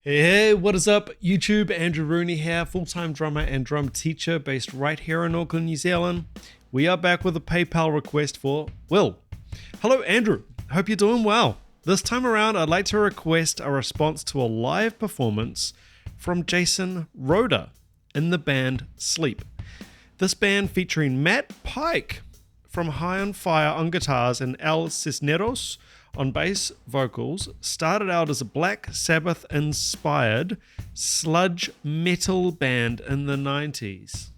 Hey, what is up YouTube? Andrew Rooney here, full-time drummer and drum teacher based right here in Auckland, New Zealand. We are back with a PayPal request for Will. Hello Andrew, hope you're doing well. This time around I'd like to request a response to a live performance from Jason ROEDER in the band Sleep. This band featuring Matt Pike from High on Fire on guitars and El Cisneros on bass vocals started out as a Black Sabbath inspired sludge metal band in the 90s.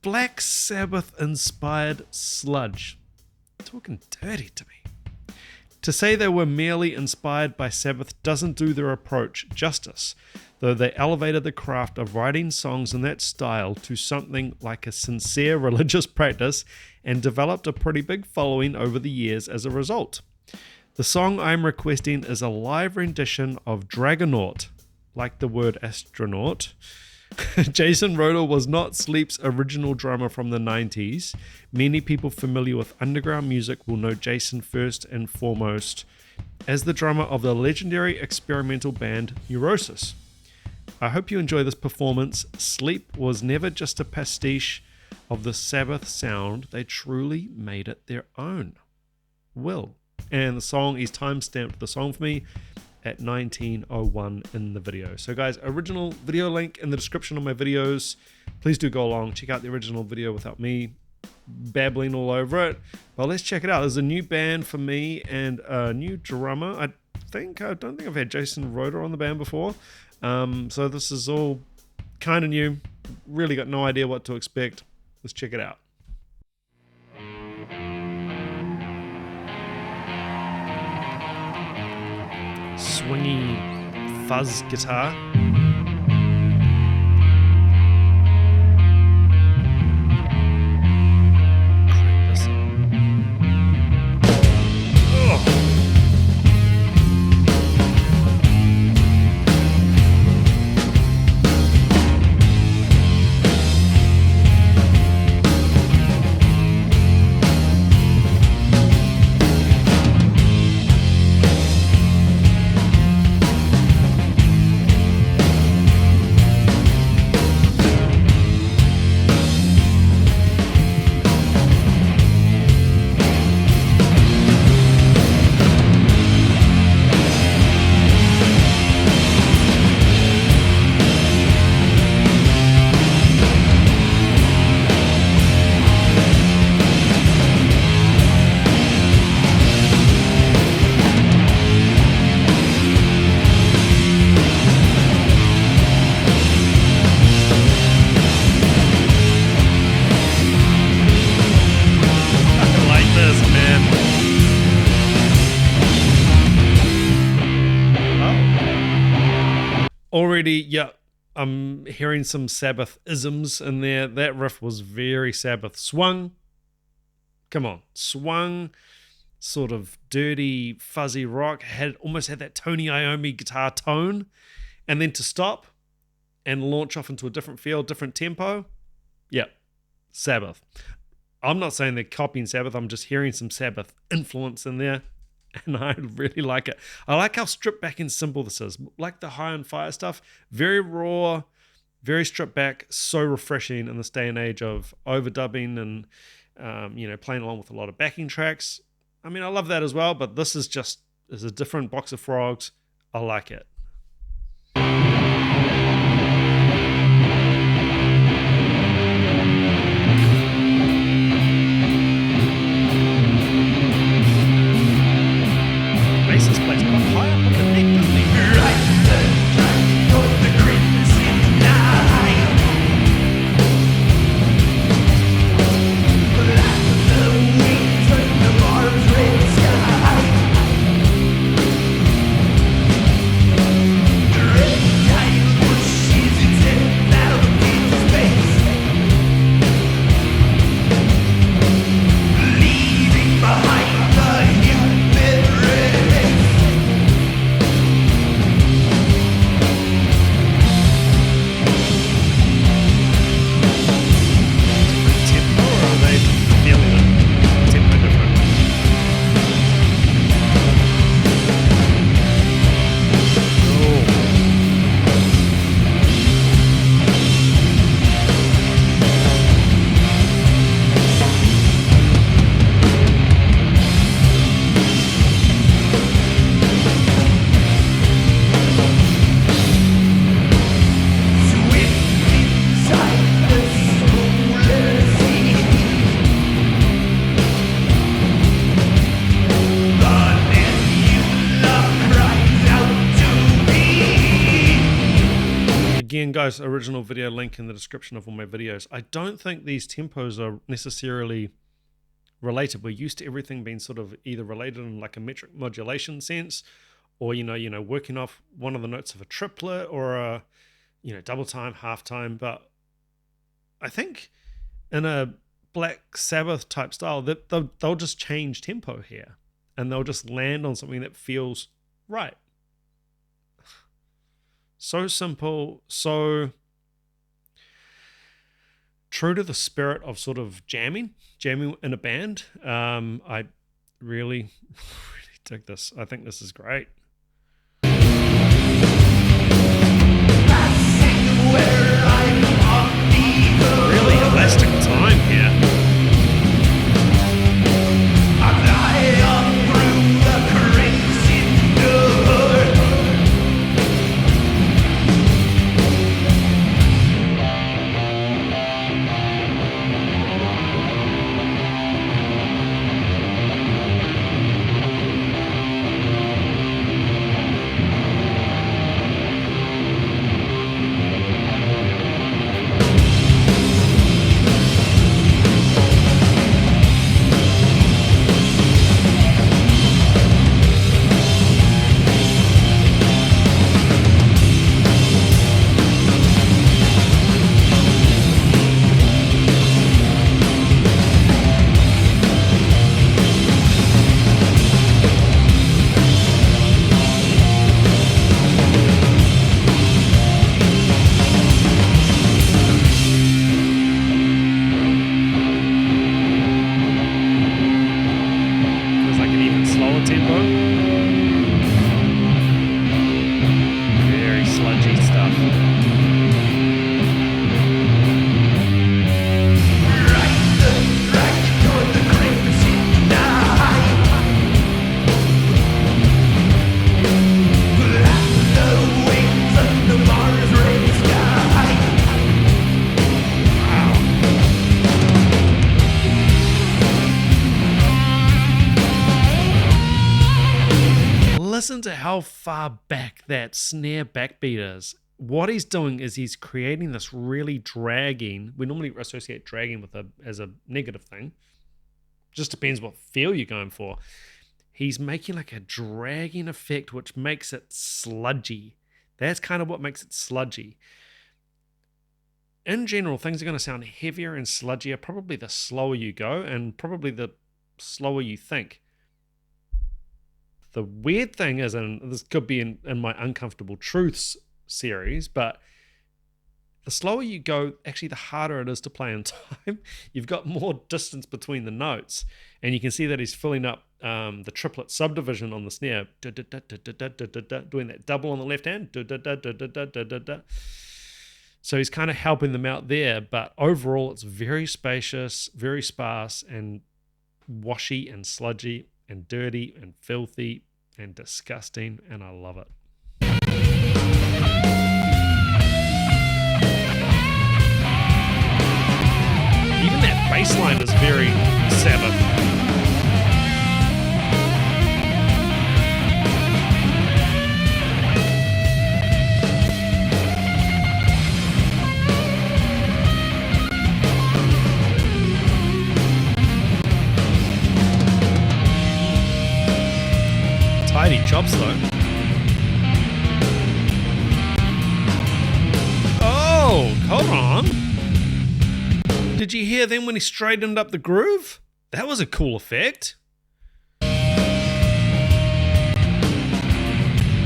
Black Sabbath inspired sludge. Talking dirty to me. To say they were merely inspired by Sabbath doesn't do their approach justice, though they elevated the craft of writing songs in that style to something like a sincere religious practice and developed a pretty big following over the years as a result. The song I'm requesting is a live rendition of Dragonaut, like the word astronaut. Jason ROEDER was not Sleep's original drummer from the 90s. Many people familiar with underground music will know Jason first and foremost as the drummer of the legendary experimental band Neurosis. I hope you enjoy this performance. Sleep was never just a pastiche of the Sabbath sound. They truly made it their own. Will. And the song is timestamped the song for me at 19:01 in the video. So guys, original video link in the description of my videos. Please do go along, check out the original video without me babbling all over it. But let's check it out. There's a new band for me and a new drummer. I don't think I've had Jason ROEDER on the band before. So this is all kind of new. Really got no idea what to expect. Let's check it out. Swingy fuzz guitar. Crank this up. Oh. Already, yeah, I'm hearing some Sabbath isms in there. That riff was very Sabbath. Swung, come on, swung, sort of dirty, fuzzy rock, almost had that Tony Iommi guitar tone, and then to stop and launch off into a different feel, different tempo, yeah, Sabbath. I'm not saying they're copying Sabbath, I'm just hearing some Sabbath influence in there. And I really like it. I like how stripped back and simple this is. Like the High on Fire stuff. Very raw, very stripped back. So refreshing in this day and age of overdubbing and playing along with a lot of backing tracks. I mean, I love that as well, but this is a different box of frogs. I like it. Bassist plays quite high up on the neck, doesn't he? guys original video link in the description of all my videos. I don't think these tempos are necessarily related. We're used to everything being sort of either related in like a metric modulation sense, or working off one of the notes of a triplet or a double time, half time. But I think in a Black Sabbath type style that they'll just change tempo here, and they'll just land on something that feels right. So simple, so true to the spirit of sort of jamming in a band. I really dig this. I think this is great. Really elastic time here. Listen to how far back that snare backbeat is. What he's doing is he's creating this really dragging. We normally associate dragging as a negative thing. Just depends what feel you're going for. He's making like a dragging effect, which makes it sludgy. That's kind of what makes it sludgy. In general, things are going to sound heavier and sludgier probably the slower you go, and probably the slower you think. The weird thing is, and this could be in my Uncomfortable Truths series, but the slower you go, actually the harder it is to play in time. You've got more distance between the notes, and you can see that he's filling up the triplet subdivision on the snare, doing that double on the left hand. So he's kind of helping them out there, but overall it's very spacious, very sparse, and washy and sludgy and dirty and filthy and disgusting, and I love it. Even that bass line is very Sabbath. Tidy chops though. Oh, hold on. Did you hear them when he straightened up the groove? That was a cool effect.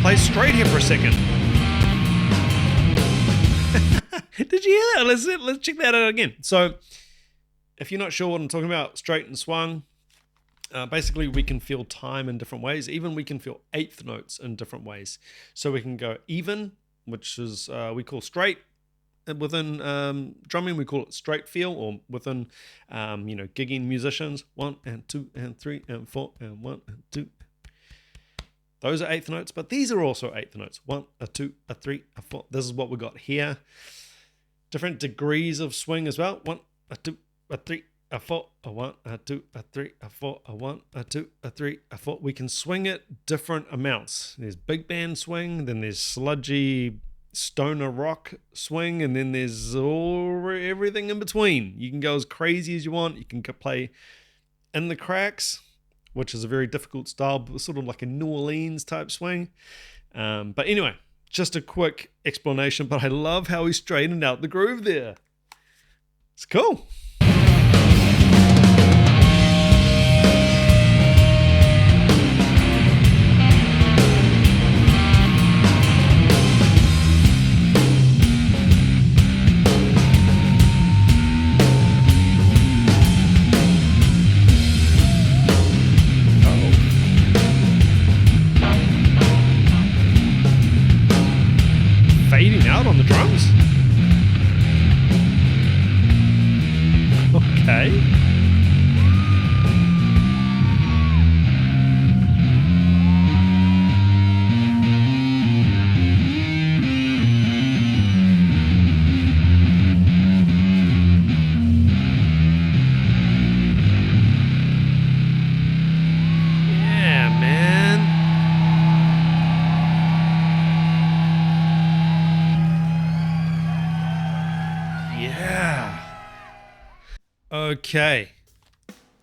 Play straight here for a second. Did you hear that? Let's check that out again. So, if you're not sure what I'm talking about, straight and swung. Basically, we can feel time in different ways. Even we can feel eighth notes in different ways. So we can go even, which is we call straight. Within drumming, we call it straight feel, or within gigging musicians, 1 and 2 and 3 and 4 and 1 and 2. Those are eighth notes, but these are also eighth notes. 1, a 2, a 3, a 4. This is what we got here. Different degrees of swing as well. 1, a 2, a 3. A 4, a 1, a 2, a 3, a 4, a 1, a 2, a 3, a 4. We can swing it different amounts. There's big band swing, then there's sludgy stoner rock swing, and then there's everything in between. You can go as crazy as you want. You can play in the cracks, which is a very difficult style, but sort of like a New Orleans type swing. But anyway, just a quick explanation, but I love how he straightened out the groove there. It's cool. Fading out on the drums. Okay. Okay,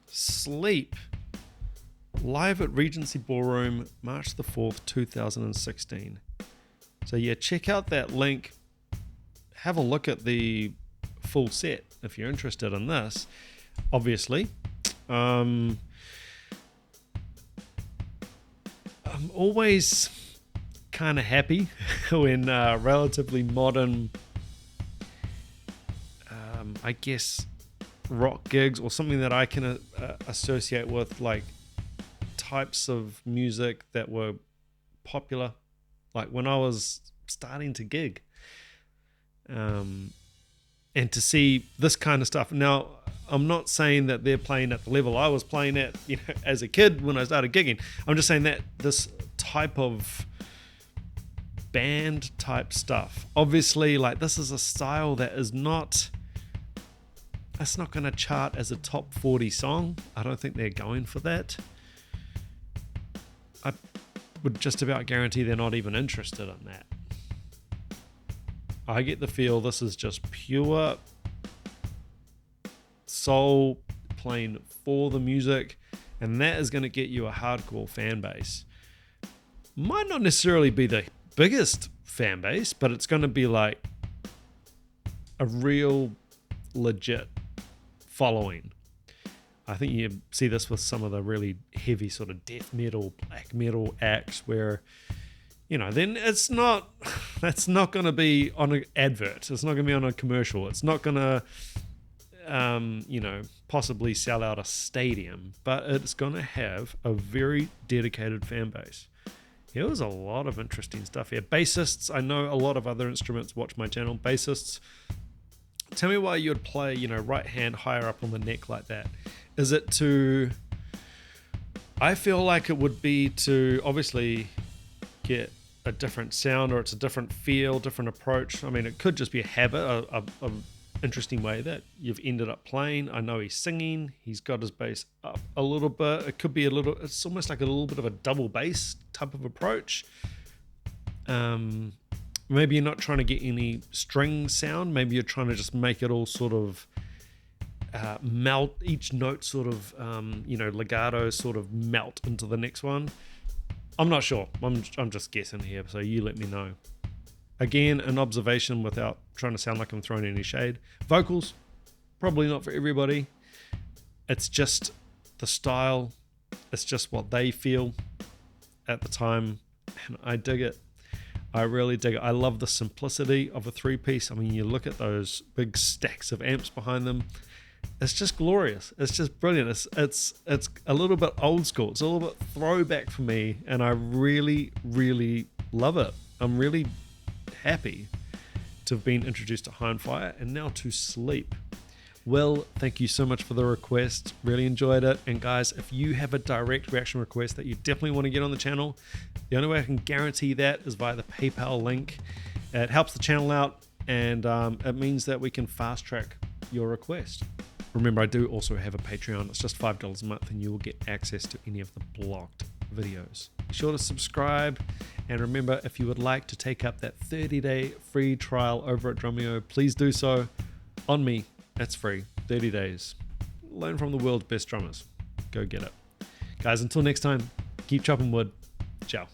Sleep, live at Regency Ballroom, March the 4th, 2016. So yeah, check out that link, have a look at the full set if you're interested in this, obviously. I'm always kind of happy when relatively modern, I guess, rock gigs or something that I can associate with like types of music that were popular like when I was starting to gig, and to see this kind of stuff. Now I'm not saying that they're playing at the level I was playing at, you know, as a kid when I started gigging. I'm just saying that this type of band type stuff, obviously, like this is a style that is not, it's not going to chart as a top 40 song. I don't think they're going for that. I would just about guarantee they're not even interested in that. I get the feel this is just pure soul playing for the music, and that is going to get you a hardcore fan base. Might not necessarily be the biggest fan base, but it's going to be like a real legit following. I think you see this with some of the really heavy sort of death metal, black metal acts where, you know, then it's not, that's not going to be on an advert. It's not going to be on a commercial. It's not going to, you know, possibly sell out a stadium, but it's going to have a very dedicated fan base. There was a lot of interesting stuff here. Bassists, I know a lot of other instruments watch my channel. Bassists, tell me why you'd play, you know, right hand higher up on the neck like that. Is it to, I feel like it would be to obviously get a different sound, or it's a different feel, different approach. I mean, it could just be a habit, a interesting way that you've ended up playing. I know he's singing, he's got his bass up a little bit. It could be a little, it's almost like a little bit of a double bass type of approach. Maybe you're not trying to get any string sound. Maybe you're trying to just make it all sort of melt, each note sort of, you know, legato sort of melt into the next one. I'm not sure. I'm just guessing here, so you let me know. Again, an observation without trying to sound like I'm throwing any shade. Vocals, probably not for everybody. It's just the style. It's just what they feel at the time, and I dig it. I really dig it. I love the simplicity of a three-piece. I mean, you look at those big stacks of amps behind them. It's just glorious. It's just brilliant. It's a little bit old school. It's a little bit throwback for me, and I really, really love it. I'm really happy to have been introduced to High on Fire and now to Sleep. Well, thank you so much for the request. Really enjoyed it. And guys, if you have a direct reaction request that you definitely want to get on the channel, the only way I can guarantee that is via the PayPal link. It helps the channel out, and it means that we can fast track your request. Remember, I do also have a Patreon. It's just $5 a month, and you will get access to any of the blocked videos. Be sure to subscribe. And remember, if you would like to take up that 30-day free trial over at DRUMEO, please do so. On me, it's free. 30 days. Learn from the world's best drummers. Go get it. Guys, until next time, keep chopping wood. Ciao.